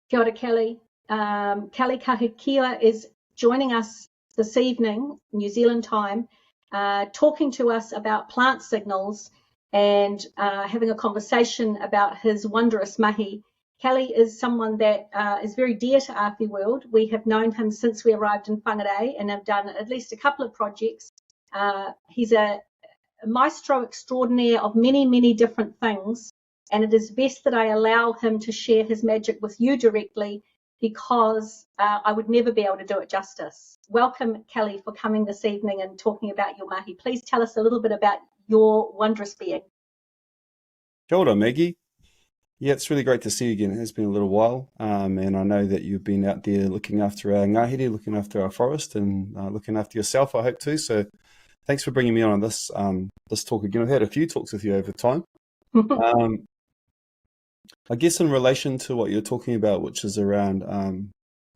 Kia ora, Kelly. Kelly Kahukiwa is joining us this evening, New Zealand time, talking to us about plant signals and having a conversation about his wondrous mahi. Kelly is someone that is very dear to Awhi World. We have known him since we arrived in Whangarei and have done at least a couple of projects. He's a maestro extraordinaire of many, many different things, and it is best that I allow him to share his magic with you directly, because I would never be able to do it justice. Welcome, Kelly, for coming this evening and talking about your mahi. Please tell us a little bit about your wondrous being. Kia ora, Maggie. Yeah, it's really great to see you again. It has been a little while, and I know that you've been out there looking after our ngahere, looking after our forest, and looking after yourself, I hope too. So thanks for bringing me on this this talk again. I've had a few talks with you over time. I guess in relation to what you're talking about, which is around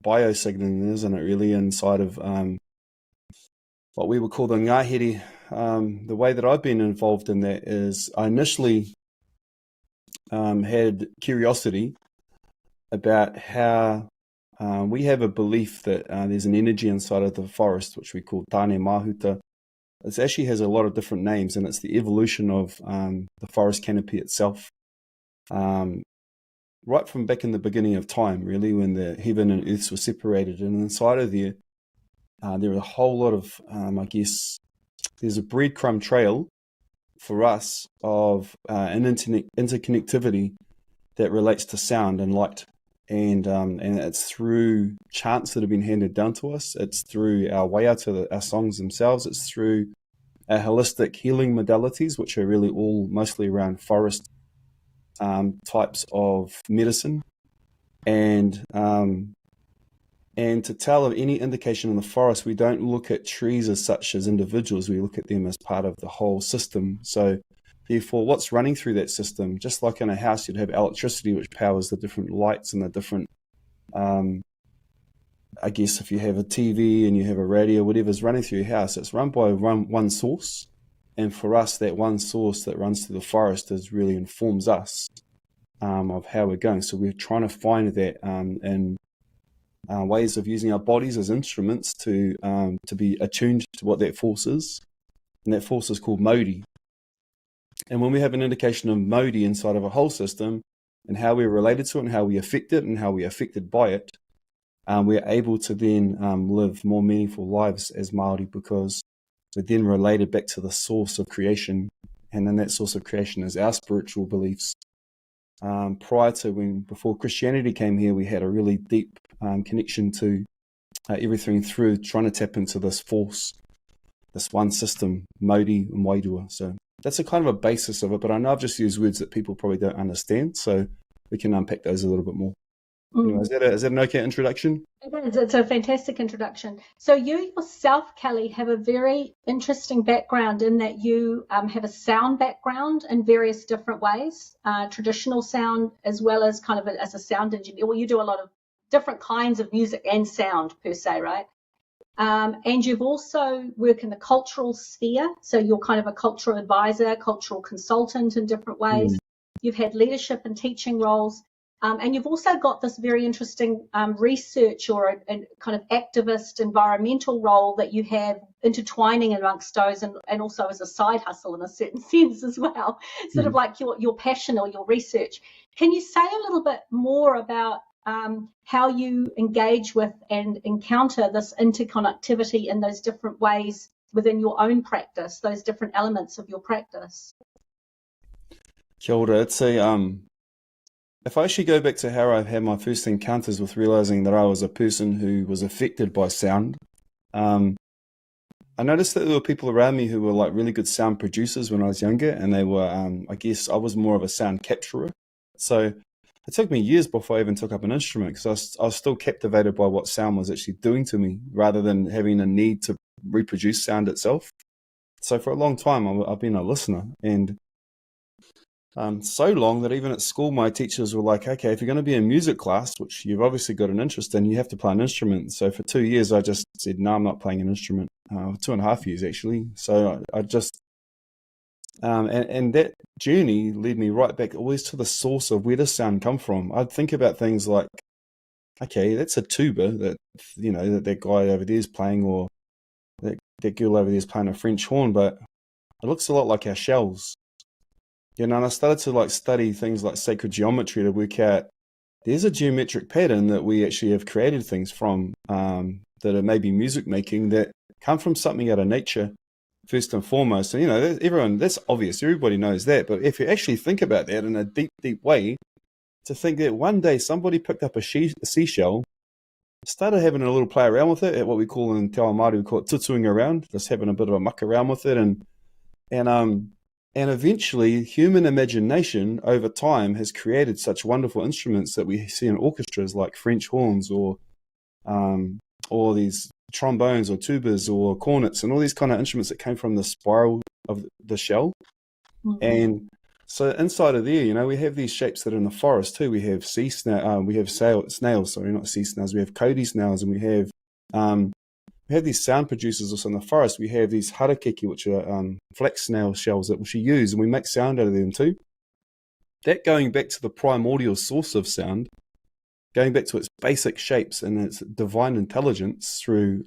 biosignaling, isn't it, really, inside of what we would call the ngahere. The way that I've been involved in that is I initially had curiosity about how we have a belief that there's an energy inside of the forest, which we call tane mahuta. It actually has a lot of different names, and it's the evolution of the forest canopy itself. Right from back in the beginning of time, really, when the heaven and earth were separated, and inside of there are a whole lot of, I guess, there's a breadcrumb trail for us of an interconnectivity that relates to sound and light, and it's through chants that have been handed down to us. It's through our waiata, our songs themselves. It's through our holistic healing modalities, which are really all mostly around forest types of medicine, and to tell of any indication in the forest, we don't look at trees as such as individuals. We look at them as part of the whole system. So therefore, what's running through that system, just like in a house, you'd have electricity, which powers the different lights and the different, I guess if you have a TV and you have a radio, whatever's running through your house, it's run by one source. And for us, that one source that runs through the forest really informs us of how we're going. So we're trying to find that in ways of using our bodies as instruments to be attuned to what that force is. And that force is called Modi. And when we have an indication of Modi inside of a whole system and how we're related to it and how we affect it and how we're affected by it, we're able to then live more meaningful lives as Māori, because we're then related back to the source of creation. And then that source of creation is our spiritual beliefs. Before Christianity came here, we had a really deep connection to everything through trying to tap into this force, this one system, Modi and Wairua. So that's a kind of a basis of it, but I know I've just used words that people probably don't understand, so we can unpack those a little bit more. Anyway, is that an okay introduction? It is. It's a fantastic introduction. So you yourself, Kelly, have a very interesting background in that you have a sound background in various different ways, traditional sound as well as kind of as a sound engineer. Well, you do a lot of different kinds of music and sound per se, right? And you've also worked in the cultural sphere. So you're kind of a cultural advisor, cultural consultant in different ways. You've had leadership and teaching roles. And you've also got this very interesting research or a kind of activist environmental role that you have intertwining amongst those, and also as a side hustle in a certain sense as well, sort of like your passion or your research. Can you say a little bit more about how you engage with and encounter this interconnectivity in those different ways within your own practice, those different elements of your practice? Kia ora. It's if I actually go back to how I had my first encounters with realizing that I was a person who was affected by sound, I noticed that there were people around me who were like really good sound producers when I was younger, and they were, I guess I was more of a sound capturer. So it took me years before I even took up an instrument, because I was still captivated by what sound was actually doing to me, rather than having a need to reproduce sound itself. So for a long time, I've been a listener, and so long that even at school, my teachers were like, okay, if you're going to be in music class, which you've obviously got an interest in, you have to play an instrument. So for 2 years, I just said, no, I'm not playing an instrument. 2.5 years, actually. So I just, and that journey led me right back always to the source of where does sound come from. I'd think about things like okay, that's a tuba that, that guy over there is playing, or that girl over there is playing a French horn, but it looks a lot like our shells. And I started to like study things like sacred geometry to work out there's a geometric pattern that we actually have created things from, that are maybe music making, that come from something out of nature first and foremost. And that's obvious, everybody knows that. But if you actually think about that in a deep, deep way, to think that one day somebody picked up a seashell, started having a little play around with it, at what we call in Te Ao Māori, we call it tutuing around, just having a bit of a muck around with it, and eventually human imagination over time has created such wonderful instruments that we see in orchestras, like French horns, or these trombones or tubas or cornets, and all these kind of instruments that came from the spiral of the shell. Mm-hmm. And so inside of there, we have these shapes that are in the forest too. We have snails, sorry, not sea snails. We have Cody snails, and we have these sound producers also in the forest. We have these harakeke, which are flex snail shells that we use, and we make sound out of them too. That going back to the primordial source of sound, going back to its basic shapes and its divine intelligence through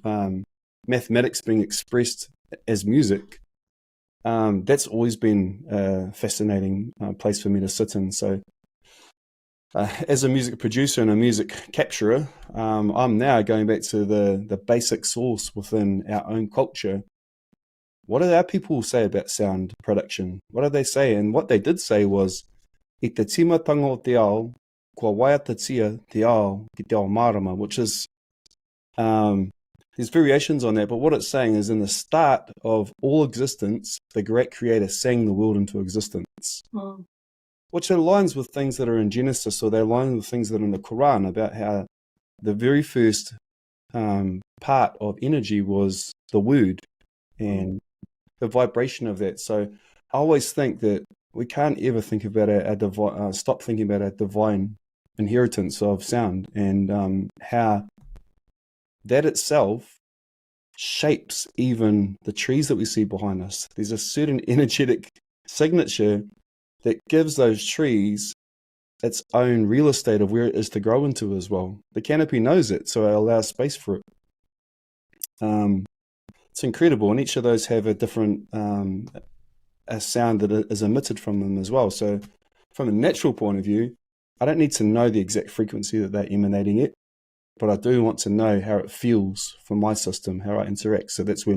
mathematics being expressed as music, that's always been a fascinating place for me to sit in. So as a music producer and a music capturer, I'm now going back to the basic source within our own culture. What did our people say about sound production? What did they say? And what they did say was, I te timatanga o te ao, kua waiatatia te ao ki te ao marama, which is, there's variations on that, but what it's saying is, in the start of all existence, the great creator sang the world into existence. Mm. Which aligns with things that are in Genesis, or they align with things that are in the Quran, about how the very first part of energy was the word and the vibration of that. So I always think that we can't ever think about stop thinking about our divine inheritance of sound, and how that itself shapes even the trees that we see behind us. There's a certain energetic signature that gives those trees its own real estate of where it is to grow into as well. The canopy knows it, so it allows space for it. It's incredible, and each of those have a different a sound that is emitted from them as well. So from a natural point of view, I don't need to know the exact frequency that they're emanating at, but I do want to know how it feels for my system, how I interact. So that's where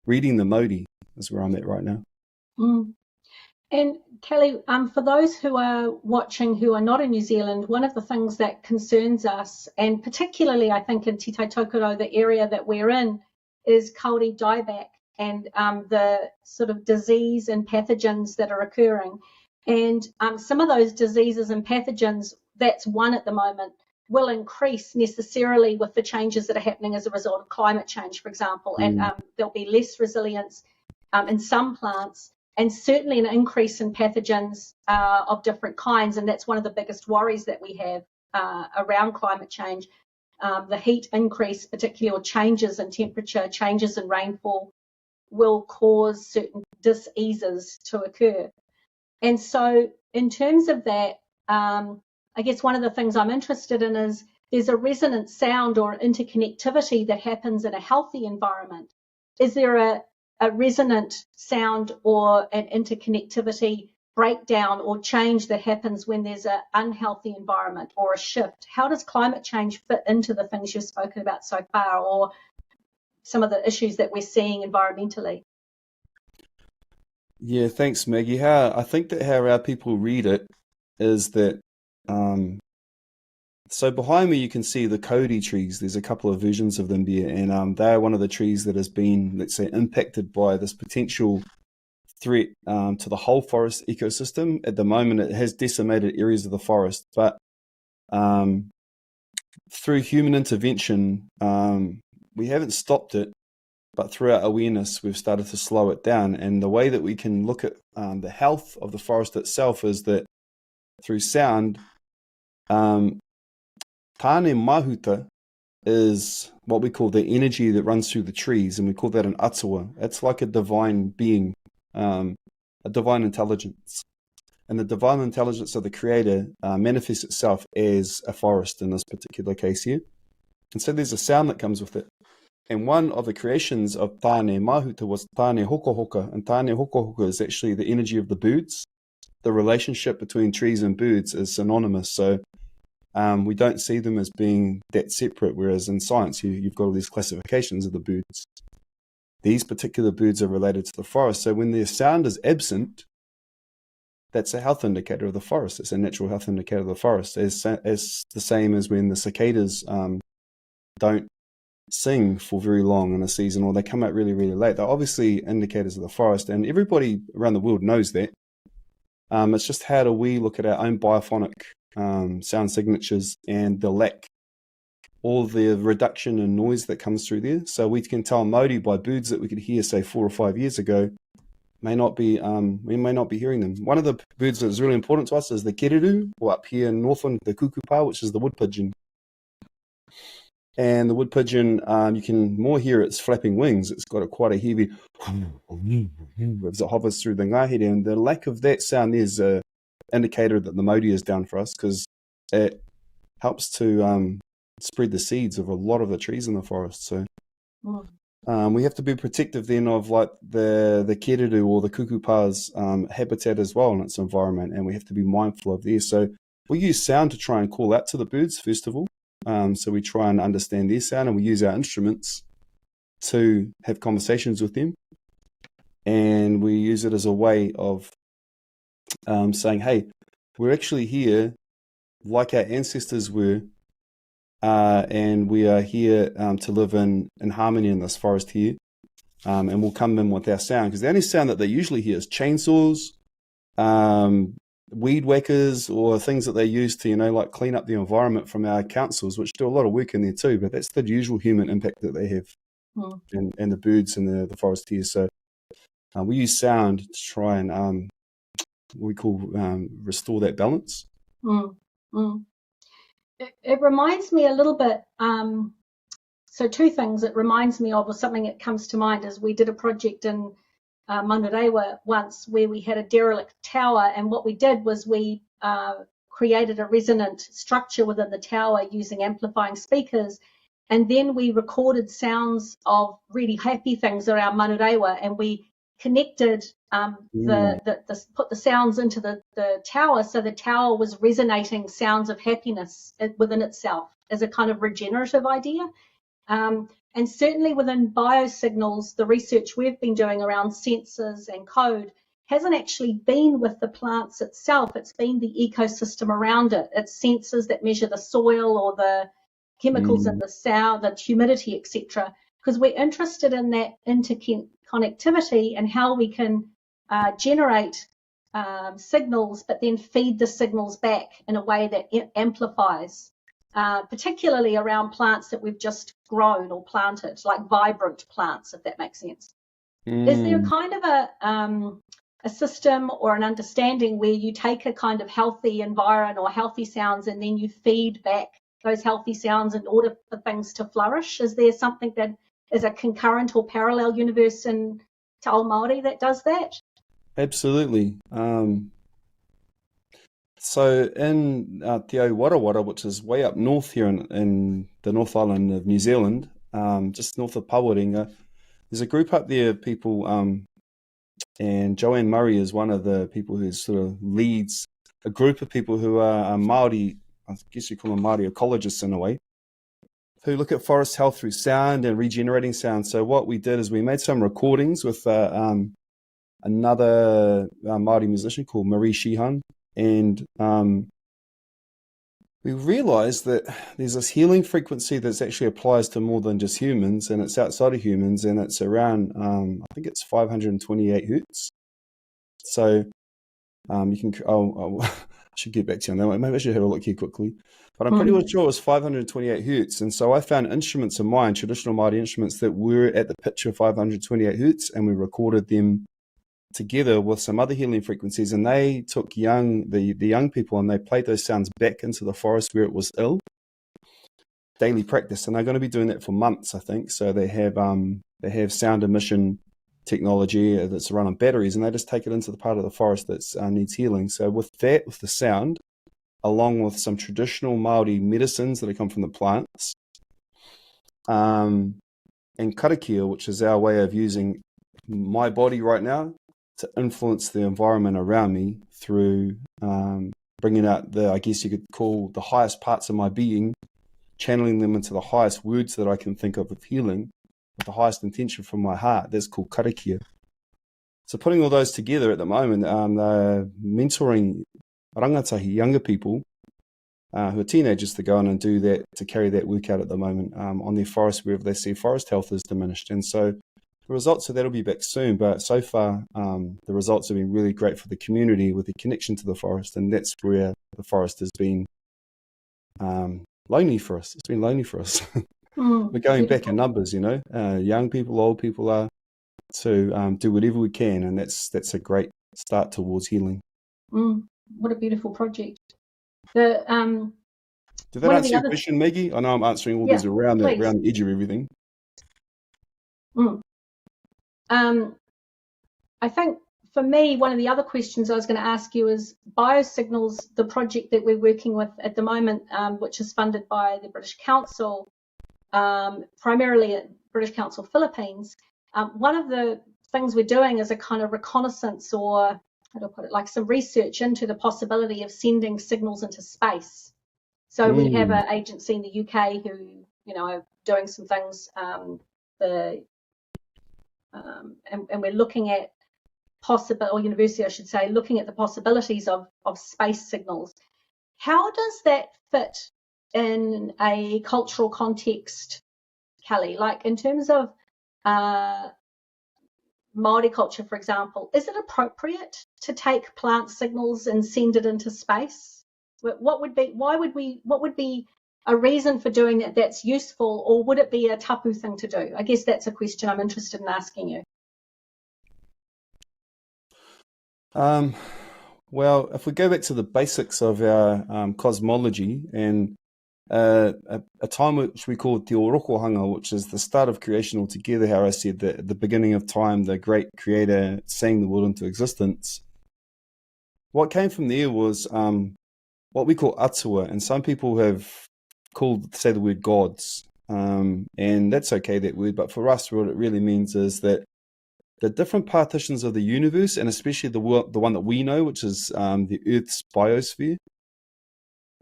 reading the Modi is where I'm at right now. Mm. And Kelly, for those who are watching who are not in New Zealand, one of the things that concerns us, and particularly I think in Te Tai Tokoro, the area that we're in, is kauri dieback and the sort of disease and pathogens that are occurring. And some of those diseases and pathogens, that's one at the moment, will increase necessarily with the changes that are happening as a result of climate change, for example. And there'll be less resilience in some plants, and certainly an increase in pathogens of different kinds. And that's one of the biggest worries that we have around climate change. The heat increase, particularly, or changes in temperature, changes in rainfall, will cause certain diseases to occur. And so in terms of that, I guess one of the things I'm interested in is there's a resonant sound or interconnectivity that happens in a healthy environment. Is there a resonant sound or an interconnectivity breakdown or change that happens when there's an unhealthy environment or a shift? How does climate change fit into the things you've spoken about so far, or some of the issues that we're seeing environmentally? Yeah, thanks, Maggie. I think that how our people read it is that, so behind me you can see the Cody trees. There's a couple of versions of them there, and they're one of the trees that has been, let's say, impacted by this potential threat to the whole forest ecosystem. At the moment, it has decimated areas of the forest, but through human intervention, we haven't stopped it, but through our awareness, we've started to slow it down. And the way that we can look at the health of the forest itself is that through sound, Tāne mahuta is what we call the energy that runs through the trees, and we call that an atua. It's like a divine being, a divine intelligence. and the divine intelligence of the creator manifests itself as a forest in this particular case here. And so there's a sound that comes with it. And one of the creations of Tāne Mahuta was Tāne Hokohoka. And Tāne Hokohoka is actually the energy of the birds. The relationship between trees and birds is synonymous. So we don't see them as being that separate, whereas in science, you've got all these classifications of the birds. These particular birds are related to the forest. So when their sound is absent, that's a health indicator of the forest. It's a natural health indicator of the forest, as the same as when the cicadas don't sing for very long in a season, or they come out really, really late. They're obviously indicators of the forest, and everybody around the world knows that. It's just how do we look at our own biophonic sound signatures and the lack, all the reduction in noise that comes through there. So we can tell Māori by birds that we could hear, say, 4 or 5 years ago, we may not be hearing them. One of the birds that is really important to us is the kereru, or up here in Northland, the kukupa, which is the wood pigeon. And the wood pigeon, you can more hear its flapping wings. It's got quite a heavy as it hovers through the ngahere, and the lack of that sound is an indicator that the Māori is down for us, because it helps to spread the seeds of a lot of the trees in the forest. So we have to be protective then of like the kereru or the kukupa's habitat as well in its environment, and we have to be mindful of this. So we use sound to try and call out to the birds first of all. So we try and understand their sound, and we use our instruments to have conversations with them. And we use it as a way of saying, hey, we're actually here like our ancestors were, and we are here to live in harmony in this forest here. And we'll come in with our sound, because the only sound that they usually hear is chainsaws, weed whackers, or things that they use to, like clean up the environment from our councils, which do a lot of work in there too. But that's the usual human impact that they have, and the birds and the forest here. So we use sound to try and what we call restore that balance. It reminds me a little bit. So two things it reminds me of, or something that comes to mind, is we did a project in Manurewa once where we had a derelict tower, and what we did was we created a resonant structure within the tower using amplifying speakers, and then we recorded sounds of really happy things around Manurewa, and we connected put the sounds into the tower, so the tower was resonating sounds of happiness within itself as a kind of regenerative idea. And certainly within BioSignals, the research we've been doing around sensors and code hasn't actually been with the plants itself. It's been the ecosystem around it. It's sensors that measure the soil or the chemicals in the soil, the humidity, etc. Because we're interested in that interconnectivity and how we can generate signals, but then feed the signals back in a way that amplifies. Particularly around plants that we've just grown or planted, like vibrant plants, if that makes sense. Is there kind of a system or an understanding where you take a kind of healthy environment or healthy sounds, and then you feed back those healthy sounds in order for things to flourish? Is there something that is a concurrent or parallel universe in Te Ao Māori that does that? Absolutely. So in Te Ao Warawara, which is way up north here in the North Island of New Zealand, just north of Pawarenga, there's a group up there, people, and Joanne Murray is one of the people who sort of leads a group of people who are Māori, I guess you call them Māori ecologists in a way, who look at forest health through sound and regenerating sound. So what we did is we made some recordings with another Māori musician called Marie Sheehan. And we realized that there's this healing frequency that actually applies to more than just humans, and it's outside of humans, and it's around, I think it's 528 hertz. So you can, I should get back to you on that one. Maybe I should have a look here quickly. But I'm pretty much sure it was 528 hertz. And so I found instruments of mine, traditional Māori instruments, that were at the pitch of 528 hertz, and we recorded them together with some other healing frequencies, and they took the young people, and they played those sounds back into the forest where it was ill. Daily practice, and they're going to be doing that for months, I think. So they have sound emission technology that's run on batteries, and they just take it into the part of the forest that needs healing. So with that, with the sound, along with some traditional Māori medicines that come from the plants, and karakia, which is our way of using my body right now to influence the environment around me through bringing out I guess you could call the highest parts of my being, channeling them into the highest words that I can think of healing, with the highest intention from my heart. That's called karakia. So putting all those together at the moment, they're mentoring rangatahi, younger people, who are teenagers, to go in and do that, to carry that work out at the moment on their forest, wherever they see forest health is diminished. And so the results of that will be back soon, but so far the results have been really great for the community with the connection to the forest, and that's where the forest has been lonely for us. It's been lonely for us. We're going back in numbers, young people, old people are, to do whatever we can, and that's a great start towards healing. What a beautiful project. Did that answer your question, Maggie? I know I'm answering all these around the edge of everything. I think for me, one of the other questions I was going to ask you is BioSignals, the project that we're working with at the moment, which is funded by the British Council, primarily at British Council Philippines. One of the things we're doing is a kind of reconnaissance, or how do I put it, like some research into the possibility of sending signals into space. So we have an agency in the UK who, are doing some things, and we're looking at university, I should say, looking at the possibilities of space signals. How does that fit in a cultural context, Kelly? Like in terms of Māori culture, for example, is it appropriate to take plant signals and send it into space? What would be a reason for doing that that's useful, or would it be a tapu thing to do? I guess that's a question I'm interested in asking you. Well, if we go back to the basics of our cosmology, and a time which we call Te Orokohanga, which is the start of creation altogether, how I said that at the beginning of time, the great creator sang the world into existence. What came from there was what we call atua, and some people have say the word gods, and that's okay, that word, but for us, what it really means is that the different partitions of the universe, and especially the one that we know, which is the Earth's biosphere,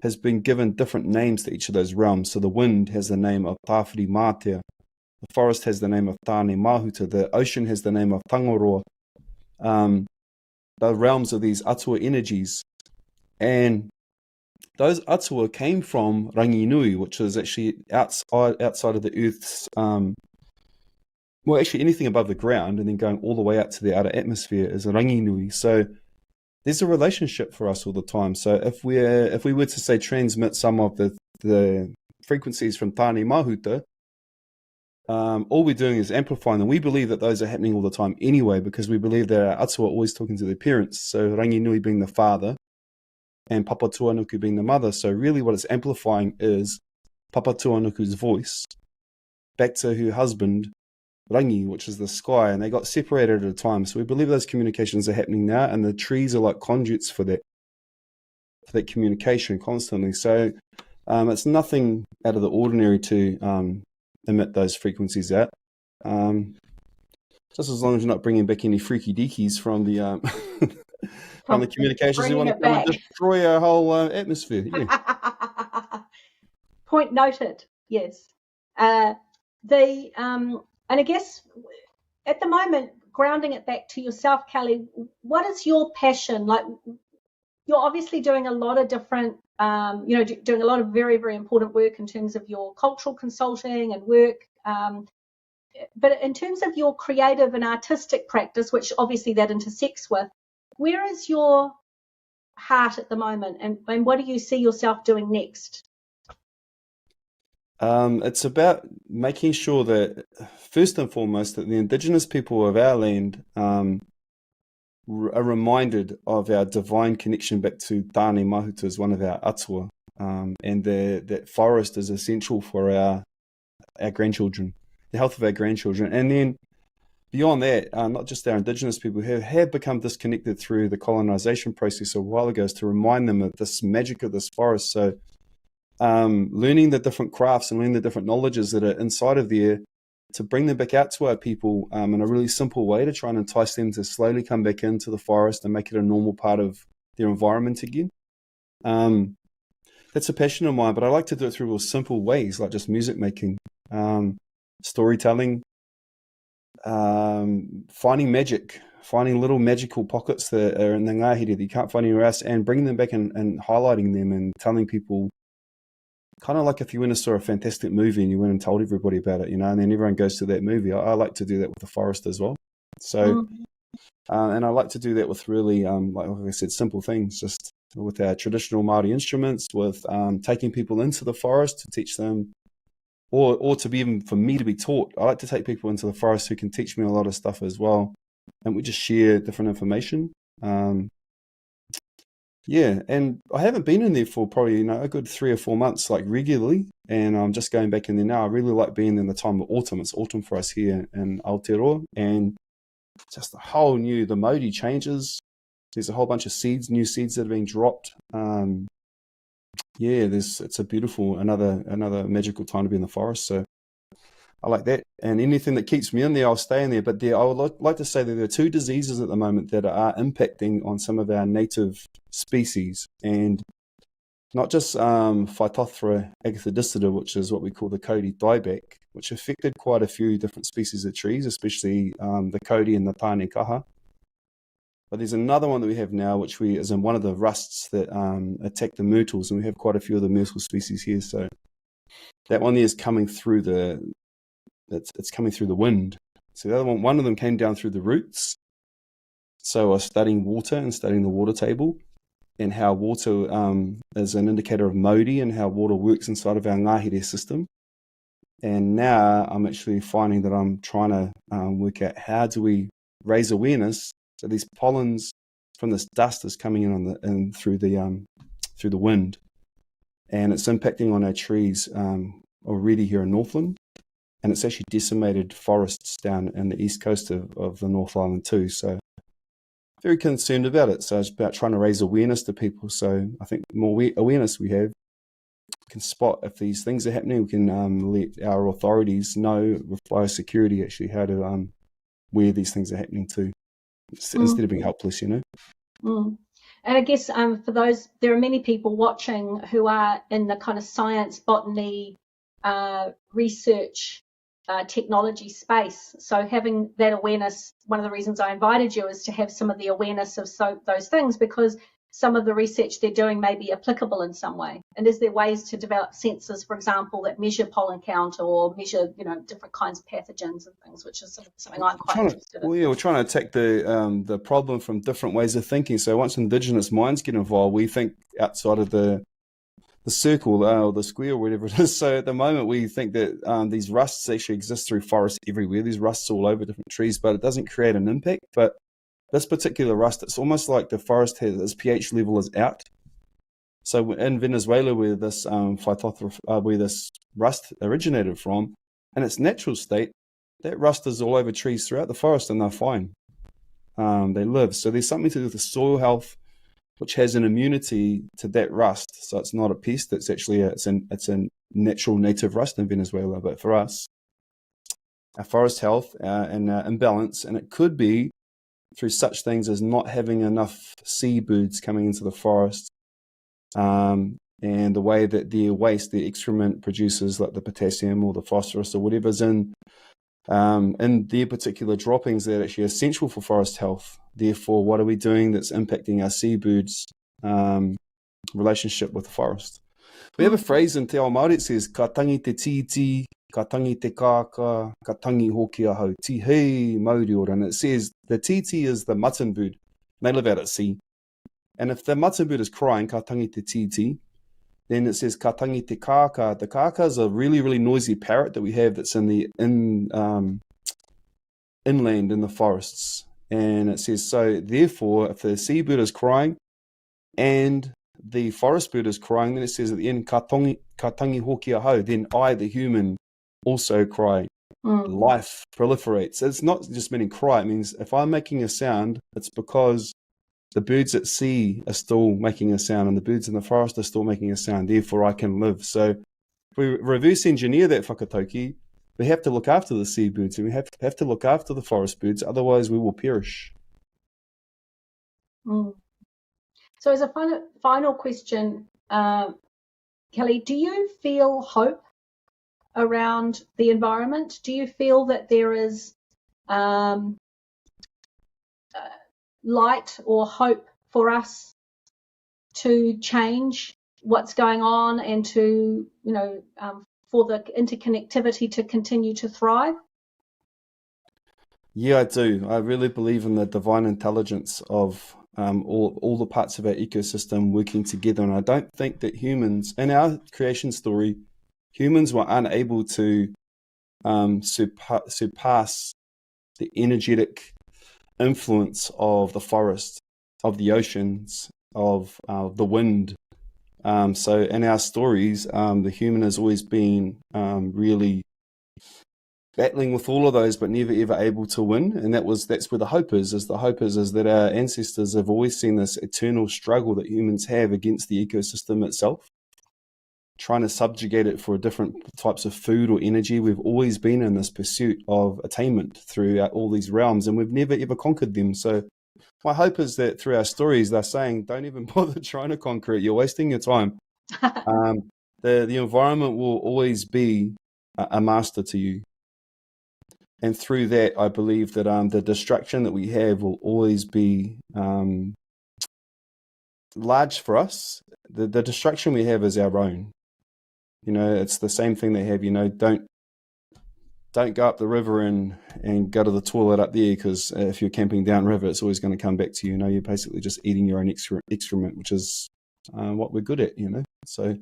has been given different names to each of those realms. So the wind has the name of Tāwhiri Mātea, the forest has the name of Tāne Mahuta, the ocean has the name of Tangaroa, the realms of these atua energies. And those atua came from Rangi Nui, which is actually outside of the Earth's, actually anything above the ground, and then going all the way out to the outer atmosphere is Rangi Nui. So there's a relationship for us all the time. So if we were to say transmit some of the frequencies from Tāne Mahuta, all we're doing is amplifying them. We believe that those are happening all the time anyway, because we believe that our atua are always talking to their parents. So Rangi Nui being the father, and Papa Tuanuku being the mother. So really what it's amplifying is Papa Tuanuku's voice back to her husband, Rangi, which is the sky, and they got separated at a time. So we believe those communications are happening now, and the trees are like conduits for that communication constantly. So it's nothing out of the ordinary to emit those frequencies out. Just as long as you're not bringing back any freaky deakies from the from the communications you want to come and destroy our whole atmosphere. Yeah. Point noted. Yes. And I guess at the moment, grounding it back to yourself, Kelly, what is your passion? Like, you're obviously doing a lot of different, doing a lot of very, very important work in terms of your cultural consulting and work. But in terms of your creative and artistic practice, which obviously that intersects with, where is your heart at the moment, and what do you see yourself doing next? It's about making sure that, first and foremost, that the Indigenous people of our land are reminded of our divine connection back to Tāne Mahuta as one of our atua, and that forest is essential for our grandchildren, the health of our grandchildren. And then beyond that, not just our indigenous people who have become disconnected through the colonization process a while ago, is to remind them of this magic of this forest. So learning the different crafts and learning the different knowledges that are inside of there, to bring them back out to our people in a really simple way, to try and entice them to slowly come back into the forest and make it a normal part of their environment again. That's a passion of mine, but I like to do it through real simple ways, like just music making, storytelling, finding magic, finding little magical pockets that are in the ngahere that you can't find anywhere else, and bringing them back and highlighting them and telling people, kind of like if you went and saw a fantastic movie and you went and told everybody about it, you know, and then everyone goes to that movie. I like to do that with the forest as well. So, and I like to do that with really, like I said, simple things, just with our traditional Māori instruments, with taking people into the forest to teach them, or to be even for me to be taught. I like to take people into the forest who can teach me a lot of stuff as well, and we just share different information. Yeah, and I haven't been in there for probably, you know, a good 3 or 4 months, like regularly, and I'm just going back in there now. I really like being in the time of autumn. It's autumn for us here in Aotearoa, and just a whole new, the modi changes. There's a whole bunch of seeds, new seeds that are being dropped. Yeah, it's a beautiful, another magical time to be in the forest. So I like that. And anything that keeps me in there, I'll stay in there. But I would like to say that there are 2 diseases at the moment that are impacting on some of our native species, and not just Phytophthora agathodicida, which is what we call the Cody dieback, which affected quite a few different species of trees, especially the Cody and the Tāne kaha. But there's another one that we have now, which is in one of the rusts that attack the myrtles, and we have quite a few of the myrtle species here. So that one there is coming through it's coming through the wind. So the other one of them came down through the roots. So I was studying water and studying the water table, and how water is an indicator of modi and how water works inside of our ngahere system. And now I'm actually finding that I'm trying to work out how do we raise awareness. So these pollens from this dust is coming in through the wind, and it's impacting on our trees already here in Northland. And it's actually decimated forests down in the east coast of the North Island too. So very concerned about it. So it's about trying to raise awareness to people. So I think the more awareness we have, we can spot if these things are happening. We can let our authorities know with biosecurity actually how to where these things are happening to, instead of being helpless, you know. And I guess for those, there are many people watching who are in the kind of science, botany, research, technology space. So having that awareness, one of the reasons I invited you is to have some of the awareness of those things, because some of the research they're doing may be applicable in some way. And is there ways to develop sensors, for example, that measure pollen count or measure, you know, different kinds of pathogens and things, which is something I'm quite interested in. Well, yeah, we're trying to attack the problem from different ways of thinking. So once Indigenous minds get involved, we think outside of the circle or the square or whatever it is. So at the moment, we think that these rusts actually exist through forests everywhere. There's rusts all over different trees, but it doesn't create an impact. But this particular rust, it's almost like the forest has its pH level is out. So in Venezuela, where this where this rust originated from, in its natural state, that rust is all over trees throughout the forest, and they're fine. They live. So there's something to do with the soil health, which has an immunity to that rust. So it's not a pest. It's actually it's a natural native rust in Venezuela. But for us, our forest health and imbalance, and it could be through such things as not having enough seabirds coming into the forest, and the way that their waste, their excrement produces like the potassium or the phosphorus or whatever's in their particular droppings that are actually essential for forest health. Therefore, what are we doing that's impacting our seabirds' relationship with the forest? We have a phrase in Te Ao Māori, it says, ka tangi te titi, ka tangi te kāka, ka tangi hoki ahau, ti hei mauri ora. And it says the titi is the mutton bird. They live out at sea. And if the mutton bird is crying, ka tangi te titi, then it says ka tangi te kāka. The kāka is a really, really noisy parrot that we have that's in the inland in the forests. And it says, so therefore, if the seabird is crying and the forest bird is crying, then it says at the end, ka tangi hoki ahau, then I, the human, also cry. life proliferates. It's not just meaning cry. It means if I'm making a sound, it's because the birds at sea are still making a sound and the birds in the forest are still making a sound. Therefore, I can live. So if we reverse engineer that whakatauki, we have to look after the seabirds and we have to look after the forest birds. Otherwise, we will perish. So as a final question, Kelly, do you feel hope around the environment? Do you feel that there is light or hope for us to change what's going on and to, for the interconnectivity to continue to thrive? Yeah, I do. I really believe in the divine intelligence of all the parts of our ecosystem working together. And I don't think that humans, in our creation story, humans were unable to surpass the energetic influence of the forest, of the oceans, of the wind. So in our stories, the human has always been really battling with all of those, but never ever able to win. And that's where the hope is the hope is that our ancestors have always seen this eternal struggle that humans have against the ecosystem itself, trying to subjugate it for different types of food or energy. We've always been in this pursuit of attainment throughout all these realms, and we've never ever conquered them. So my hope is that through our stories, they're saying, don't even bother trying to conquer it. You're wasting your time. The environment will always be a master to you. And through that, I believe that the distraction that we have will always be large for us. The distraction we have is our own. It's the same thing they have, don't go up the river and go to the toilet up there, because if you're camping downriver, it's always going to come back to you. You're basically just eating your own excrement, which is what we're good at, So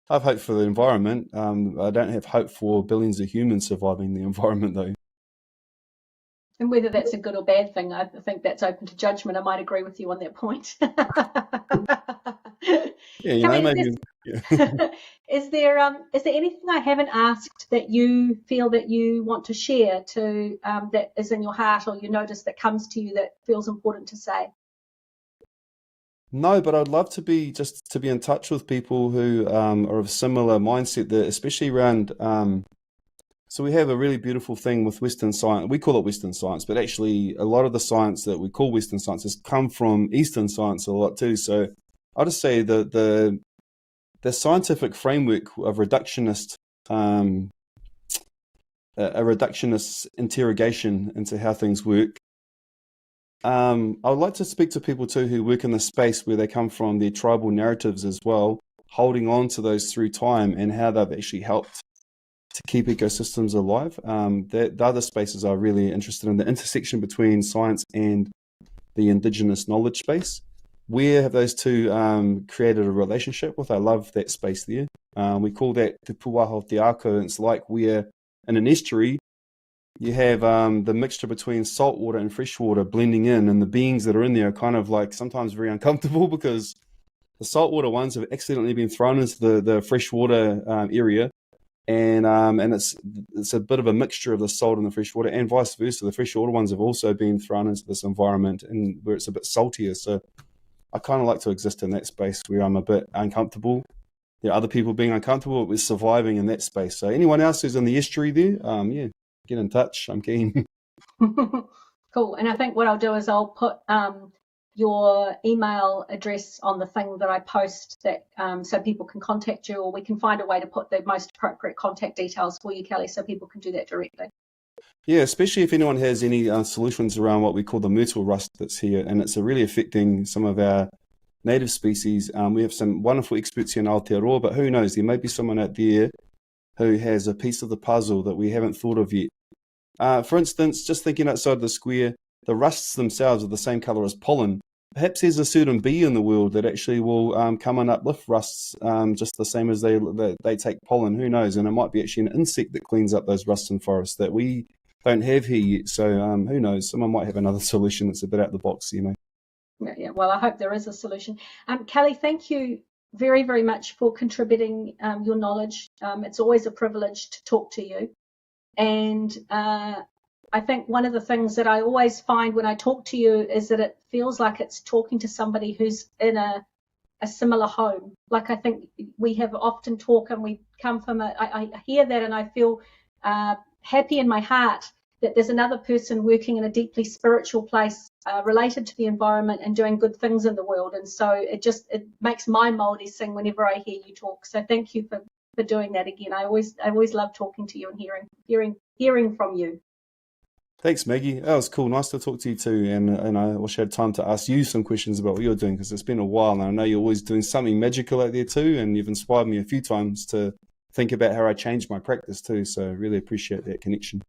I have hope for the environment. I don't have hope for billions of humans surviving the environment, though. And whether that's a good or bad thing, I think that's open to judgment. I might agree with you on that point. Yeah, maybe. Is there anything I haven't asked that you feel that you want to share that is in your heart, or you notice that comes to you that feels important to say? No, but I'd love to be in touch with people who are of similar mindset, that especially around. So we have a really beautiful thing with Western science. We call it Western science, but actually a lot of the science that we call Western science has come from Eastern science a lot too. So I'll just say that the scientific framework of reductionist, a reductionist interrogation into how things work. I would like to speak to people too who work in the space where they come from, their tribal narratives as well, holding on to those through time and how they've actually helped to keep ecosystems alive. The other spaces are really interested in the intersection between science and the indigenous knowledge space. Where have those two created a relationship with? I love that space there. We call that Te Puaho Te Ako, and it's like where in an estuary you have the mixture between salt water and fresh water blending in, and the beings that are in there are kind of like sometimes very uncomfortable because the saltwater ones have accidentally been thrown into the freshwater area. And it's a bit of a mixture of the salt and the fresh water, and vice versa. The freshwater ones have also been thrown into this environment, and where it's a bit saltier. So I kind of like to exist in that space where I'm a bit uncomfortable. There are other people being uncomfortable with surviving in that space. So anyone else who's in the estuary there, get in touch. I'm keen. Cool. And I think what I'll do is I'll put your email address on the thing that I post, that so people can contact you, or we can find a way to put the most appropriate contact details for you, Kelly, so people can do that directly. Yeah, especially if anyone has any solutions around what we call the myrtle rust that's here, and it's really affecting some of our native species. We have some wonderful experts here in Aotearoa, but who knows, there may be someone out there who has a piece of the puzzle that we haven't thought of yet. For instance, just thinking outside the square, the rusts themselves are the same color as pollen. Perhaps there's a certain bee in the world that actually will come and uplift rusts just the same as they take pollen. Who knows? And it might be actually an insect that cleans up those rusts in forests that we don't have here yet. So who knows? Someone might have another solution that's a bit out the box, Yeah, well, I hope there is a solution. Kelly, thank you very, very much for contributing your knowledge. It's always a privilege to talk to you. And I think one of the things that I always find when I talk to you is that it feels like it's talking to somebody who's in a similar home. Like I think we have often talk and we come from I hear that and I feel happy in my heart that there's another person working in a deeply spiritual place related to the environment and doing good things in the world. And so it makes my Māori sing whenever I hear you talk. So thank you for doing that again. I always love talking to you and hearing from you. Thanks, Maggie. That was cool. Nice to talk to you too. And I also had time to ask you some questions about what you're doing, because it's been a while and I know you're always doing something magical out there too. And you've inspired me a few times to think about how I changed my practice too. So really appreciate that connection.